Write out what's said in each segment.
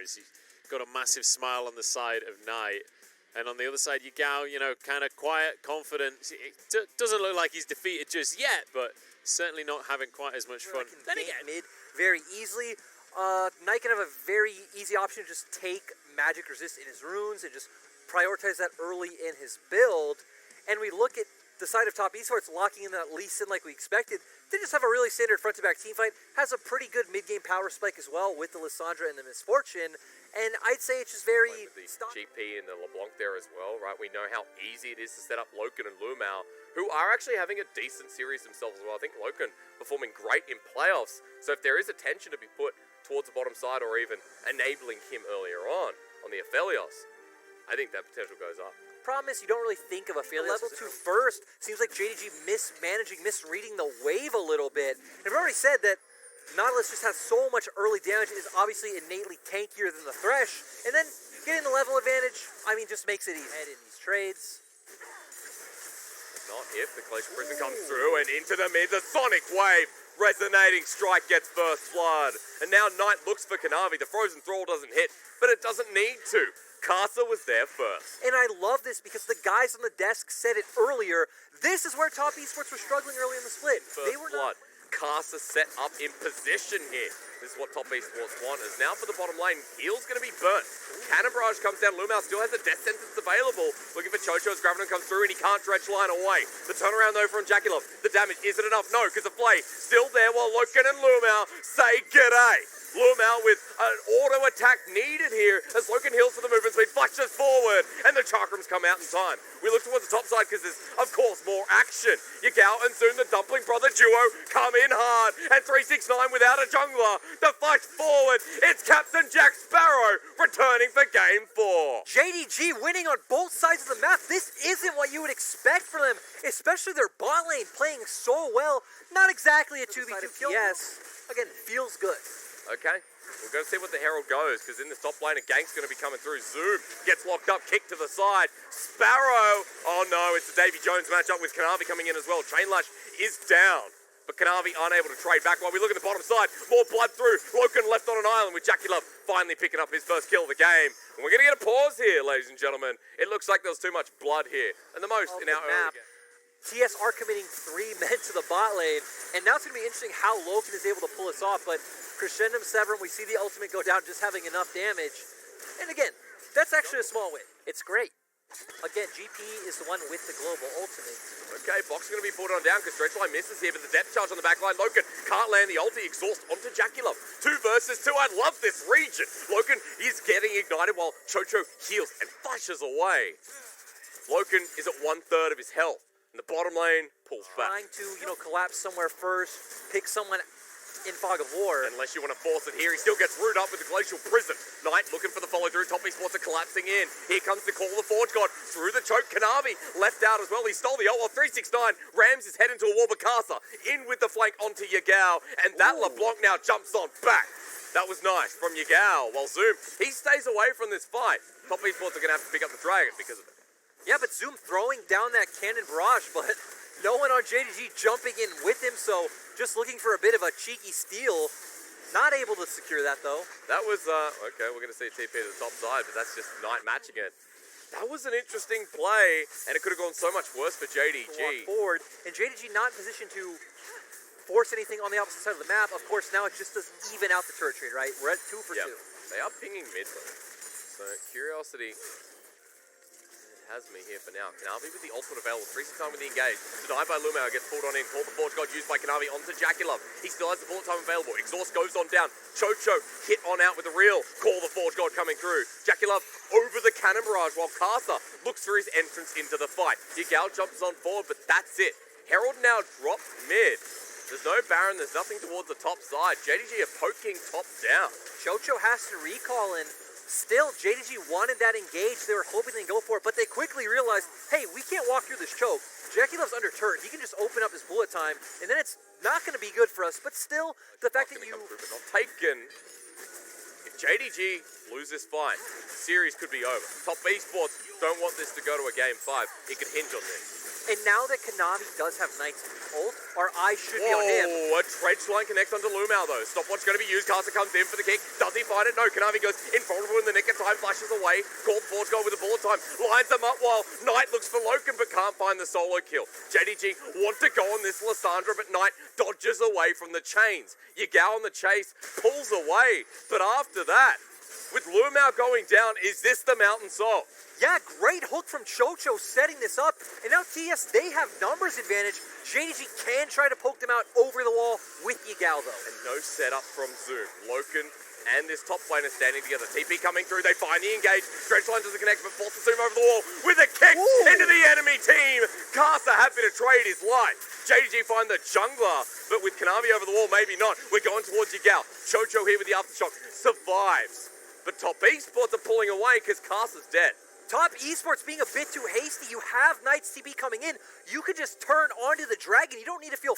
as he got a massive smile on the side of Knight. And on the other side, Yagao, you know, kind of quiet, confident. It doesn't look like he's defeated just yet, but certainly not having quite as much fun. Then again, mid very easily. Knight can have a very easy option to just take magic resist in his runes and just prioritize that early in his build. And we look at the side of top esports locking in that Lee Sin like we expected. They just have a really standard front-to-back team fight. Has a pretty good mid-game power spike as well with the Lissandra and the Misfortune. And I'd say it's just very... With the GP and the LeBlanc there as well, right? We know how easy it is to set up Loken and Lumao, who are actually having a decent series themselves as well. I think Loken performing great in playoffs. So if there is attention to be put towards the bottom side or even enabling him earlier on the Aphelios, I think that potential goes up. Problem is, you don't really think of Aphelios level 2 first. Seems like JDG misreading the wave a little bit. And we've already said that Nautilus just has so much early damage, is obviously innately tankier than the Thresh, and then getting the level advantage, I mean, just makes it easy. Head in these trades. Not if the Glacial Prison comes through and into the mid, the Sonic Wave, resonating strike gets first blood. And now Knight looks for Kanavi. The Frozen Thrall doesn't hit, but it doesn't need to. Casa was there first. And I love this because the guys on the desk said it earlier. This is where top esports were struggling early in the split. They were blood. Casa set up in position here. This is what top esports want. As now for the bottom lane, heel's going to be burnt. Cannon Barrage comes down. Lumao still has a death sentence available. Looking for Chocho as Graviton comes through and he can't dredge line away. The turnaround though from Jaculov. The damage isn't enough. No, because the play still there while Loken and Lumao say g'day. Lumao with an auto attack needed here as Loken heals for the movement speed, flashes forward, and the chakrams come out in time. We look towards the top side because there's, of course, more action. Yagao and soon the Dumpling Brother duo come in hard, and 369 without a jungler. The flash forward, it's Captain Jack Sparrow returning for Game 4. JDG winning on both sides of the map. This isn't what you would expect from them, especially their bot lane playing so well. Not exactly a 2v2 TES. Again, feels good. Okay, we're going to see what the Herald goes, because in this top lane, a gank's going to be coming through. Zoom gets locked up, kick to the side. Sparrow, oh no, it's the Davy Jones matchup with Kanavi coming in as well. Chain Lash is down, but Kanavi unable to trade back. While we look at the bottom side, more blood through. Loken left on an island with Jaculov finally picking up his first kill of the game. And we're going to get a pause here, ladies and gentlemen. It looks like there's too much blood here, and the most in our early game. TS are committing 3 men to the bot lane, and now it's going to be interesting how Loken is able to pull this off, but Crescendum Severum, we see the ultimate go down just having enough damage, and again, that's actually a small win. It's great. Again, GP is the one with the global ultimate. Okay, Box is going to be pulled on down because Stretchline misses here, but the depth charge on the back line. Loken can't land the ulti, exhaust onto Jaculov. 2 versus 2, I love this region. Loken is getting ignited while Chocho heals and flashes away. Loken is at 1/3 of his health. In the bottom lane, pulls back. Trying to, collapse somewhere first, pick someone in fog of war. Unless you want to force it here, he still gets rooted up with the Glacial Prison. Knight looking for the follow through, top esports are collapsing in. Here comes the call of the Forge God through the choke. Kanavi left out as well. He stole the ult while 369 rams his head into a wall. Casa in with the flank onto Yagao, and that LeBlanc now jumps on back. That was nice from Yagao, while Zoom, he stays away from this fight. Top esports are going to have to pick up the dragon because of it. Yeah, but Zoom throwing down that cannon barrage, but no one on JDG jumping in with him, so just looking for a bit of a cheeky steal. Not able to secure that, though. That was, okay, we're going to see a TP to the top side, but that's just Knight matching it. That was an interesting play, and it could have gone so much worse for JDG. Walk forward, and JDG not in position to force anything on the opposite side of the map. Of course, now it just does even out the turret trade, right? We're at 2 for 2. They are pinging mid, though. So, Curiosity has me here for now. Kanavi with the ultimate available. 369 with the engage. Denied by Lumao, gets pulled on in. Call the Forge God used by Kanavi onto Jaculov. He still has the bullet time available. Exhaust goes on down. Chocho hit on out with the real. Call the Forge God coming through. Jaculov over the cannon barrage while Casa looks for his entrance into the fight. Yagao jumps on forward, but that's it. Herald now dropped mid. There's no Baron, there's nothing towards the top side. JDG are poking top down. Chocho has to recall in. Still, JDG wanted that engage. They were hoping they'd go for it, but they quickly realized, hey, we can't walk through this choke. Jaculov's under turret. He can just open up his bullet time, and then it's not going to be good for us. But still, the fact that you... Not taken. If JDG lose this fight, the series could be over. Top esports don't want this to go to a game 5. It could hinge on this. And now that Kanavi does have Knight's ult, our eyes should be on him. A trench line connects onto Lumao though. Stopwatch going to be used. Carson comes in for the kick. Does he find it? No. Kanavi goes invulnerable in the nick of time. Flashes away. Called Forge goal with a bullet time. Lines them up while Knight looks for Loken but can't find the solo kill. JDG want to go on this Lysandra, but Knight dodges away from the chains. Yagao on the chase pulls away. But after that, with Lumao going down, is this the Mountain Salt? Yeah, great hook from Chocho setting this up. And now TES, they have numbers advantage. JDG can try to poke them out over the wall with Yagao though. And no setup from Zoom. Loken and this top laner standing together. TP coming through. They find the engage. Stretch line doesn't connect, but forces Zoom over the wall with a kick into the enemy team. Carter happy to trade his life. JDG find the jungler, but with Kanavi over the wall, maybe not. We're going towards Yagao. Chocho here with the aftershock. Survives. But Top Esports are pulling away because Carter's dead. Top Esports being a bit too hasty. You have Knight's TP coming in. You could just turn onto the dragon. You don't need to feel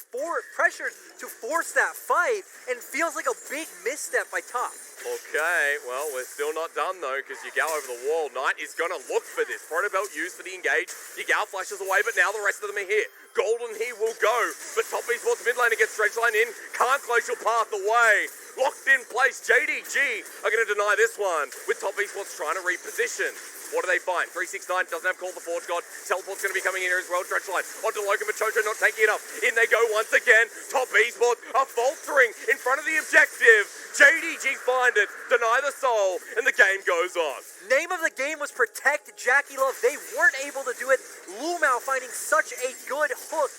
pressured to force that fight. And feels like a big misstep by Top. Okay, well, we're still not done though, because Yagao over the wall. Knight is going to look for this. Protobelt used for the engage. Yagao flashes away, but now the rest of them are here. Golden he will go, but Top Esports mid laner gets stretch line in. Can't glacial path away. Locked in place. JDG are going to deny this one, with Top Esports trying to reposition. What do they find? 369 doesn't have call the Forge God. Teleport's going to be coming in here as well. Stretch line onto Loken, but Chocho not taking it up. In they go once again. Top Esports are faltering in front of the objective. JDG find it, deny the soul, and the game goes on. Name of the game was Protect Jackie Love. They weren't able to do it. Lumao finding such a good hook.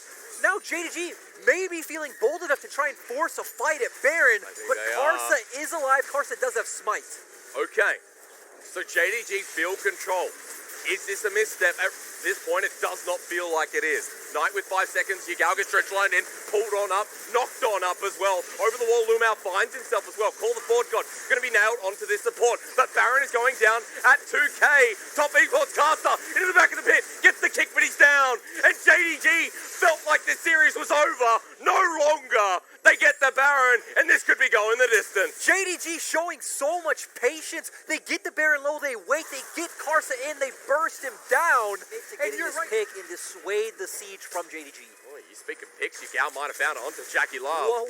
Now JDG may be feeling bold enough to try and force a fight at Baron, but Karsa is alive. Karsa does have Smite. Okay, so JDG feel control. Is this a misstep? At this point, it does not feel like it is. Knight with 5 seconds. Yagao gets stretch line in, pulled on up, knocked on up as well. Over the wall, Lumao finds himself as well. Call the Forge God. Going to be nailed onto this support. But Baron is going down at 2k. Top Esports caster into the back of the pit. Gets the kick, but he's down. And JDG felt like the series was over. No longer. They get the Baron, and this could be going the distance. JDG showing so much patience. They get the Baron low, they wait, they get Karsa in, they burst him down. And you're right. Pick and dissuade the siege from JDG. Oh, you speak of picks, Yagao might have found it onto Jackie Love. Whoa.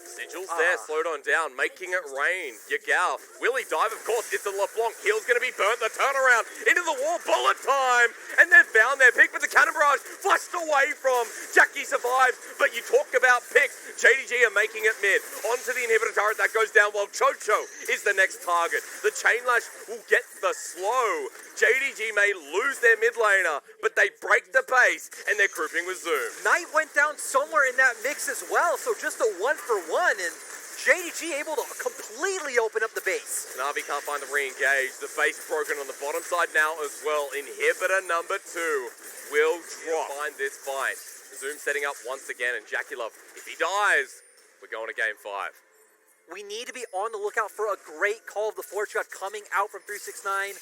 Sigils there, slowed on down, making it rain. Yagao, will he dive? Of course, it's a LeBlanc. Heel's going to be burnt. The turnaround into the wall, bullet time. And they've found their pick, but the cannon barrage flushed away from. Jackie survives, but you talk about picks. JDG are making it mid. Onto the inhibitor turret that goes down while Chocho is the next target. The chain lash will get the slow. JDG may lose their mid laner, but they break the pace and they're grouping with Zoom. Knight went down somewhere in that mix as well, so just a 1-for-1, and JDG able to completely open up the base. Navi can't find the re-engage. The base broken on the bottom side now as well. Inhibitor number 2 will drop. Find this fight. Zoom setting up once again, and Jackie Love, if he dies, we're going to game 5. We need to be on the lookout for a great call of the Forge God coming out from 369.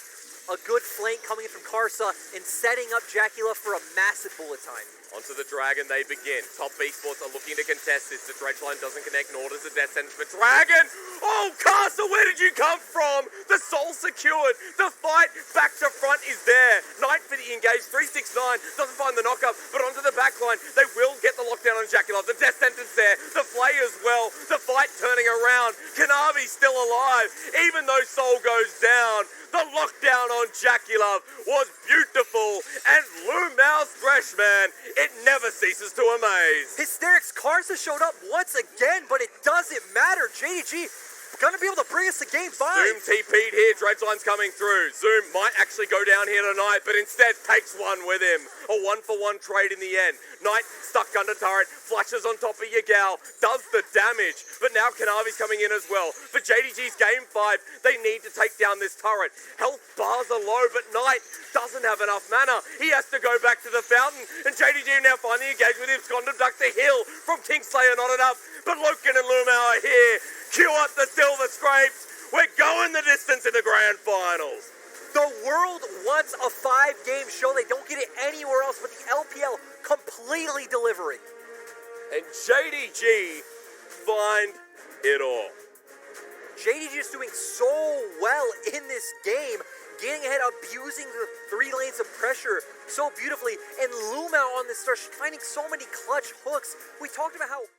A good flank coming in from Karsa and setting up Jackie Love for a massive bullet time. Onto the Dragon they begin. Top Esports are looking to contest this. The dredge line doesn't connect, nor does the death sentence for Dragon. Oh, Karsa, where did you come from? The soul secured. The fight back to front is there. Knight for the engage. 369 doesn't find the knockup, but onto the back line. They will get the lockdown on Jackie Love. The death sentence there. The play as well. The fight turning around. Kanavi still alive. Even though Soul goes down, the lockdown on Jackie Love was beautiful. And Lumao's Thresh, man, it never ceases to amaze. Hysterics Karsa showed up once again, but it doesn't matter. JDG gonna be able to bring us to game 5. Zoom TP'd here, dredge line's coming through. Zoom might actually go down here tonight, but instead takes one with him. A 1-for-1 trade in the end. Knight stuck under turret, flashes on top of Yagao, does the damage, but now Kanavi's coming in as well. For JDG's game 5, they need to take down this turret. Health bars are low, but Knight doesn't have enough mana. He has to go back to the fountain, and JDG now find the engagement with him. Scott ducks the hill from Kingslayer, not enough, but Loken and Lumao are here. Cue up the silver scrapes. We're going the distance in the grand finals. The world wants a 5-game show. They don't get it anywhere else, but the LPL completely delivering. And JDG find it all. JDG is doing so well in this game. getting ahead, abusing the 3 lanes of pressure so beautifully, and Lumao on this starts finding so many clutch hooks. We talked about how